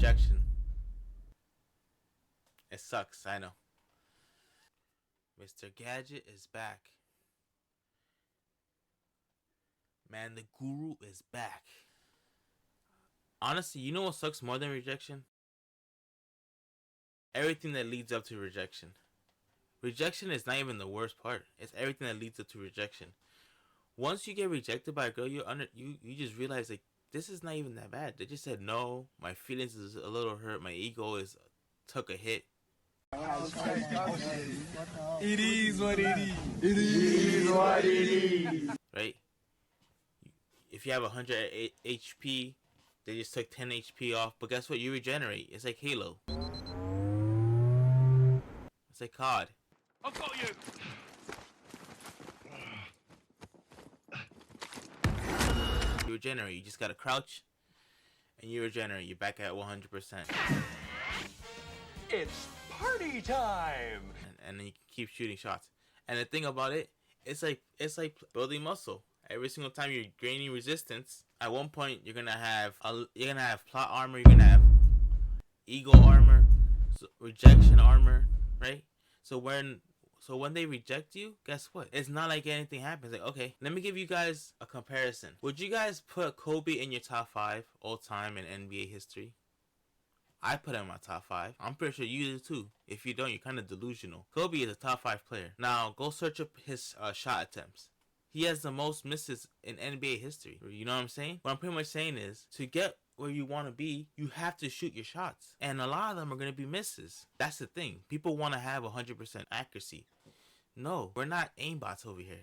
Rejection. It sucks, I know. Mr. Gadget is back. Man, the guru is back. Honestly, you know what sucks more than rejection? Everything that leads up to rejection. Rejection is not even the worst part. It's everything that leads up to rejection. Once you get rejected by a girl, you just realize like this is not even that bad. They just said no. My feelings is a little hurt. My ego is took a hit. It is what it is. It is what it is. Right? If you have 100 HP, they just took 10 HP off. But guess what? You regenerate. It's like Halo. It's like COD. I've got you. You regenerate. You just gotta crouch, and you regenerate. You're back at 100%. It's party time. And then you can keep shooting shots. And the thing about it, it's like building muscle. Every single time you're gaining resistance, at one point you're gonna have plot armor. You're gonna have ego armor, rejection armor, right? So when they reject you, guess what? It's not like anything happens. Like, okay, let me give you guys a comparison. Would you guys put Kobe in your top 5 all time in NBA history? I put him in my top 5. I'm pretty sure you do too. If you don't, you're kind of delusional. Kobe is a top 5 player. Now, go search up his shot attempts. He has the most misses in NBA history. You know what I'm saying? What I'm pretty much saying is, to get where you want to be, you have to shoot your shots. And a lot of them are going to be misses. That's the thing. People want to have 100% accuracy. No, we're not aimbots over here.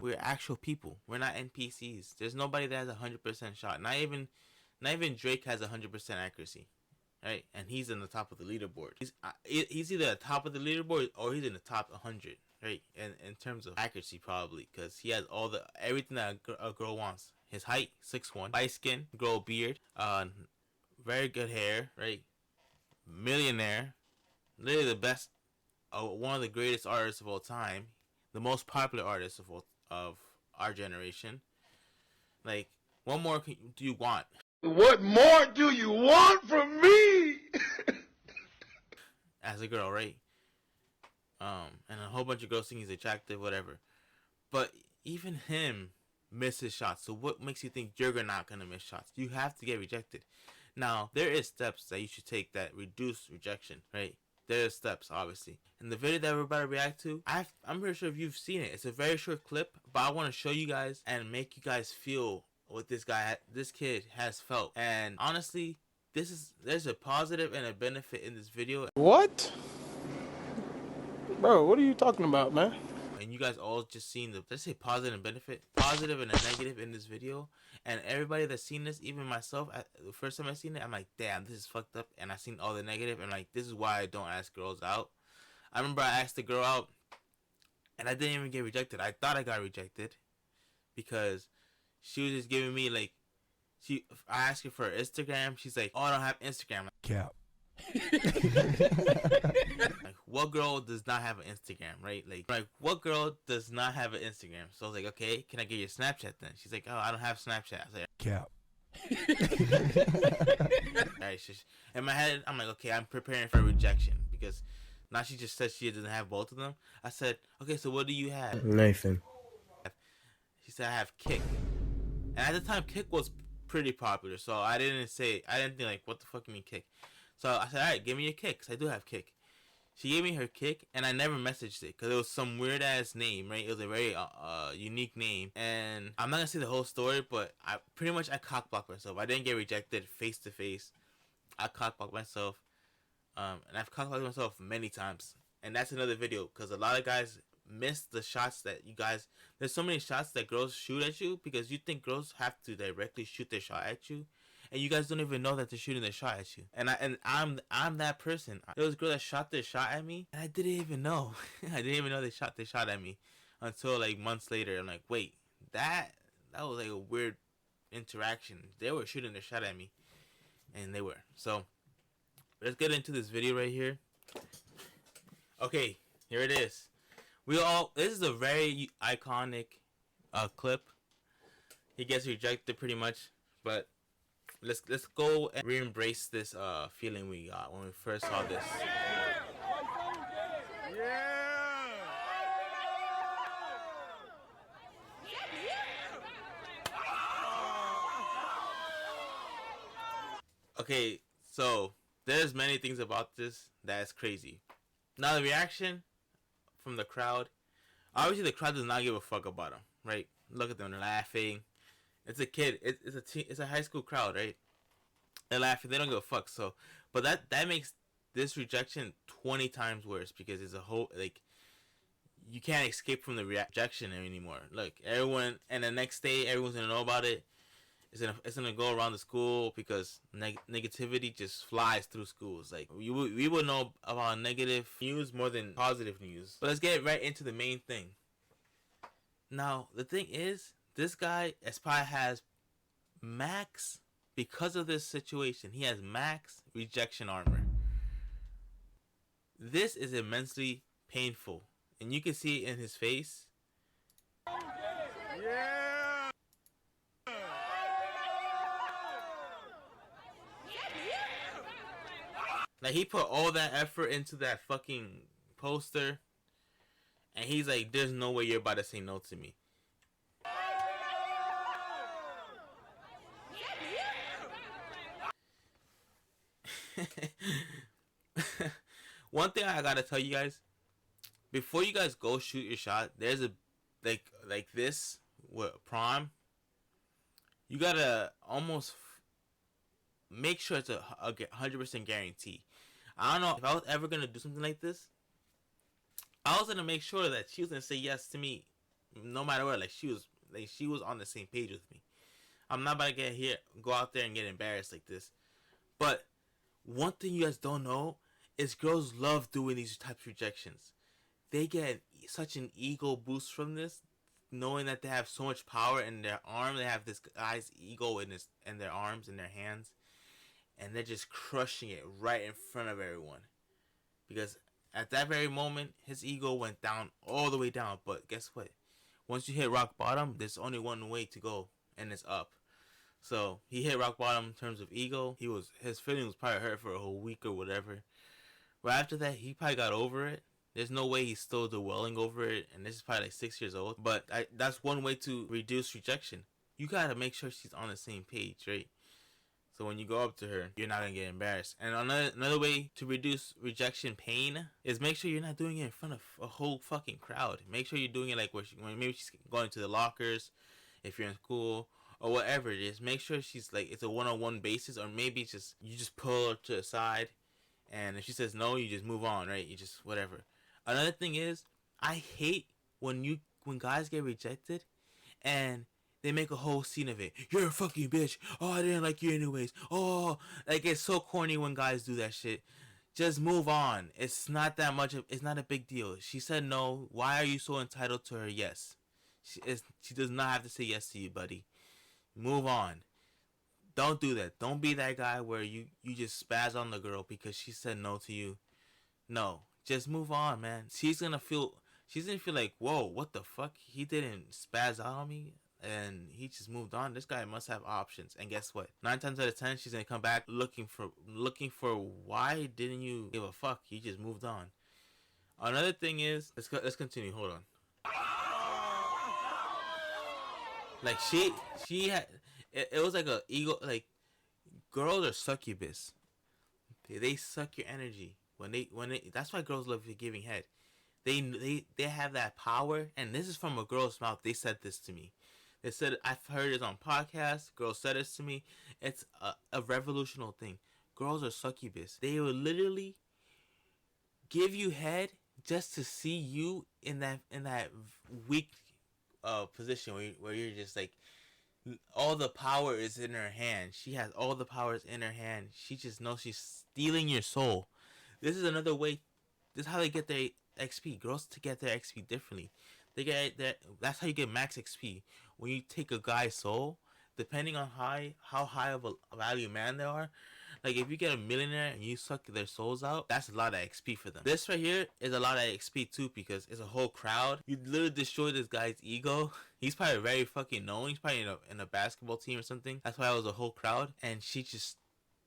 We're actual people. We're not NPCs. There's nobody that has 100% shot. Not even Drake has 100% accuracy. Right? And he's in the top of the leaderboard. He's either at the top of the leaderboard or he's in the top 100. Right? And in terms of accuracy, probably, because he has everything that a girl wants. His height, 6'1", light skin, grow a beard, very good hair, right? Millionaire, literally the best, one of the greatest artists of all time, the most popular artist of our generation. Like, what more do you want? What more do you want from me? As a girl, right? And a whole bunch of girls think he's attractive, whatever. But even him misses shots. So what makes you think you're not gonna miss shots? You have to get rejected. Now, there is steps that you should take that reduce rejection, right? There are steps, obviously. In the video that we're about to react to, I'm pretty sure if you've seen it. It's a very short clip, but I want to show you guys and make you guys feel what this kid has felt. And honestly, there's a positive and a benefit in this video. What? Bro, what are you talking about, man? And you guys all just seen let's say positive and benefit, positive and a negative in this video. And everybody that's seen this, even myself, the first time I seen it, I'm like, damn, this is fucked up. And I seen all the negative, and like, this is why I don't ask girls out. I remember I asked a girl out, and I didn't even get rejected. I thought I got rejected because she was just giving me like, I asked her for her Instagram. She's like, oh, I don't have Instagram. Like, Cap. like, what girl does not have an Instagram, right? Like what girl does not have an Instagram? So I was like, okay, can I get your Snapchat then? She's like, oh, I don't have Snapchat. I was like, Cap. alright, in my head, I'm like, okay, I'm preparing for rejection because now she just said she doesn't have both of them. I said, okay, so what do you have? Nathan. She said, I have Kick. And at the time, Kick was pretty popular, so I didn't think like, what the fuck you mean Kick? So I said, alright, give me your Kick, 'cause I do have Kick. She gave me her Kick, and I never messaged it, because it was some weird-ass name, right? It was a very unique name, and I'm not going to say the whole story, but I cock-blocked myself. I didn't get rejected face-to-face. I cock-blocked myself, and I've cock-blocked myself many times. And that's another video, because a lot of guys miss the shots that you guys... There's so many shots that girls shoot at you, because you think girls have to directly shoot their shot at you. And you guys don't even know that they're shooting their shot at you. And I'm that person. There was a girl that shot their shot at me, and I didn't even know. I didn't even know they shot their shot at me until like months later. I'm like, wait, that was like a weird interaction. They were shooting their shot at me, and they were. So let's get into this video right here. Okay, here it is. This is a very iconic clip. He gets rejected pretty much, but let's go and re-embrace this feeling we got when we first saw this. Okay, so there's many things about this that is crazy. Now the reaction from the crowd. Obviously, the crowd does not give a fuck about him, right? Look at them, they're laughing. It's a kid. It's a high school crowd, right? They're laughing. They don't give a fuck. So, but that makes this rejection 20 times worse because it's a whole like you can't escape from the rejection anymore. Look, everyone, and the next day, everyone's gonna know about it. It's gonna go around the school because negativity just flies through schools. Like we would know about negative news more than positive news. But let's get right into the main thing. Now the thing is, this guy probably has max, because of this situation. He has max rejection armor. This is immensely painful, and you can see it in his face. Like, he put all that effort into that fucking poster, and he's like, there's no way you're about to say no to me. One thing I gotta tell you guys, before you guys go shoot your shot, there's a like this with prom. You gotta almost make sure it's a 100% guarantee. I don't know if I was ever gonna do something like this. I was gonna make sure that she was gonna say yes to me, no matter what. Like she was on the same page with me. I'm not about to go out there and get embarrassed like this. But one thing you guys don't know is girls love doing these types of rejections. They get such an ego boost from this, knowing that they have so much power in their arm. They have this guy's ego in their arms, in their hands, and they're just crushing it right in front of everyone. Because at that very moment, his ego went down, all the way down. But guess what? Once you hit rock bottom, there's only one way to go, and it's up. So he hit rock bottom in terms of ego. His feelings was probably hurt for a whole week or whatever. But after that, he probably got over it. There's no way he's still dwelling over it, and this is probably like 6 years old. But that's one way to reduce rejection. You gotta make sure she's on the same page, right? So when you go up to her, you're not gonna get embarrassed. And another way to reduce rejection pain is make sure you're not doing it in front of a whole fucking crowd. Make sure you're doing it like when maybe she's going to the lockers, if you're in school, or whatever it is. Make sure she's like, it's a one-on-one basis, or maybe it's just you just pull her to the side, and if she says no, you just move on, right? You just whatever. Another thing is, I hate when guys get rejected and they make a whole scene of it. You're a fucking bitch. Oh, I didn't like you anyways. Oh, like, it's so corny when guys do that shit. Just move on. It's not that much. It's not a big deal. She said no. Why are you so entitled to her yes? She does not have to say yes to you, buddy. Move on. Don't do that. Don't be that guy where you just spaz on the girl because she said no to you. No. Just move on, man. She's gonna feel like, whoa, what the fuck? He didn't spaz out on me and he just moved on. This guy must have options. And guess what? 9 times out of 10, she's gonna come back looking for why didn't you give a fuck? You just moved on. Another thing is, let's continue. Hold on. Like she had, it was like a ego. Like, girls are succubus. They suck your energy. When they that's why girls love giving head. They have that power, and this is from a girl's mouth. They said this to me. They said, I've heard it on podcasts. Girls said this to me. It's a revolutionary thing. Girls are succubus. They will literally give you head just to see you in that weak position where you're just like, all the power is in her hand. She has all the powers in her hand. She just knows she's stealing your soul. This is another way. This is how they get their XP. Girls to get their XP differently. They get that. That's how you get max XP. When you take a guy's soul, depending on how high of a value man they are, Like if you get a millionaire and you suck their souls out, that's a lot of XP for them. This right here is a lot of XP too because it's a whole crowd. You literally destroyed this guy's ego. He's probably very fucking known. He's probably in a basketball team or something. That's why it was a whole crowd. And she just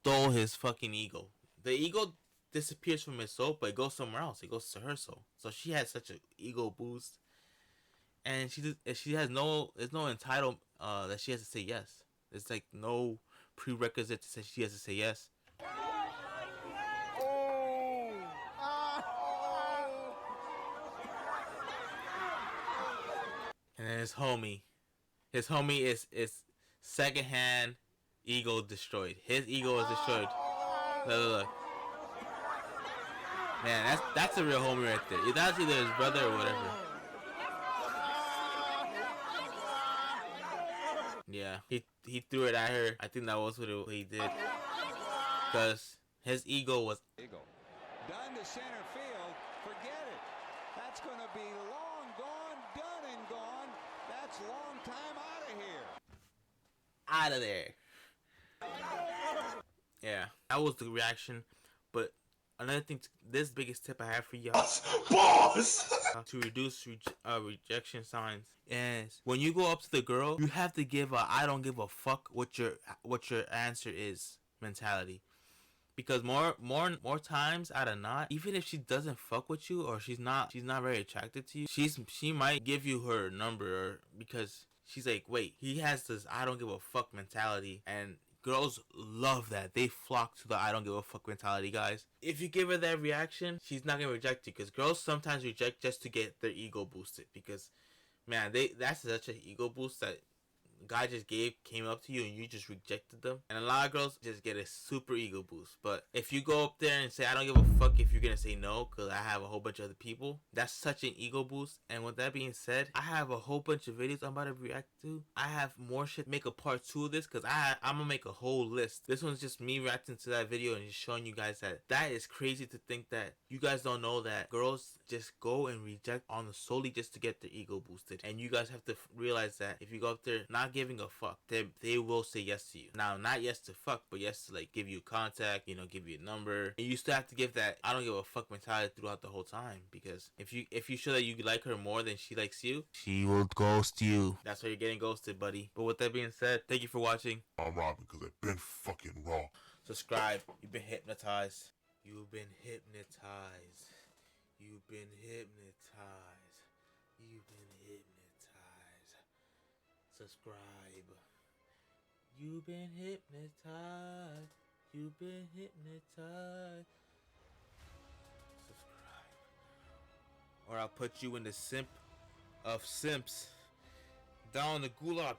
stole his fucking ego. The ego disappears from his soul, but it goes somewhere else. It goes to her soul. So she had such an ego boost. And she has there's no entitled that she has to say yes. There's like no prerequisite to say she has to say yes. And then his homie is secondhand ego destroyed. His ego is destroyed. Look. Man, that's a real homie right there. That's either his brother or whatever. Yeah, he threw it at her. I think that was what he did. Because his ego was... Done to center field. Forget it. That's going to be long gone, done and gone. That's long time out of here. Out of there. Yeah, that was the reaction. But another thing, this biggest tip I have for y'all to reduce rejection signs is when you go up to the girl, you have to give a I don't give a fuck what your answer is mentality. Because more times out of not, even if she doesn't fuck with you or she's not very attracted to you, she might give you her number because she's like, wait, he has this I don't give a fuck mentality, and girls love that. They flock to the I don't give a fuck mentality, guys. If you give her that reaction, she's not gonna reject you because girls sometimes reject just to get their ego boosted because, man, that's such an ego boost that guy just came up to you and you just rejected them. And a lot of girls just get a super ego boost. But if you go up there and say I don't give a fuck if you're gonna say no because I have a whole bunch of other people, that's such an ego boost. And with that being said, I have a whole bunch of videos I'm about to react to. I have more shit. Make a part 2 of this because I'm gonna make a whole list. This one's just me reacting to that video and just showing you guys that is crazy to think that you guys don't know that girls just go and reject on the solely just to get their ego boosted. And you guys have to realize that if you go up there not giving a fuck, they will say yes to you. Now, not yes to fuck, but yes to like give you contact, give you a number. And you still have to give that I don't give a fuck mentality throughout the whole time, because if you show that you like her more than she likes you, she will ghost you. That's why you're getting ghosted, buddy. But with that being said, thank you for watching. I'm RAWBYN because I've been fucking raw. Subscribe. You've been hypnotized. You've been hypnotized. You've been hypnotized. You've been hypnotized. Subscribe. You've been hypnotized. You've been hypnotized. Subscribe. Or I'll put you in the simp of simps down the gulag.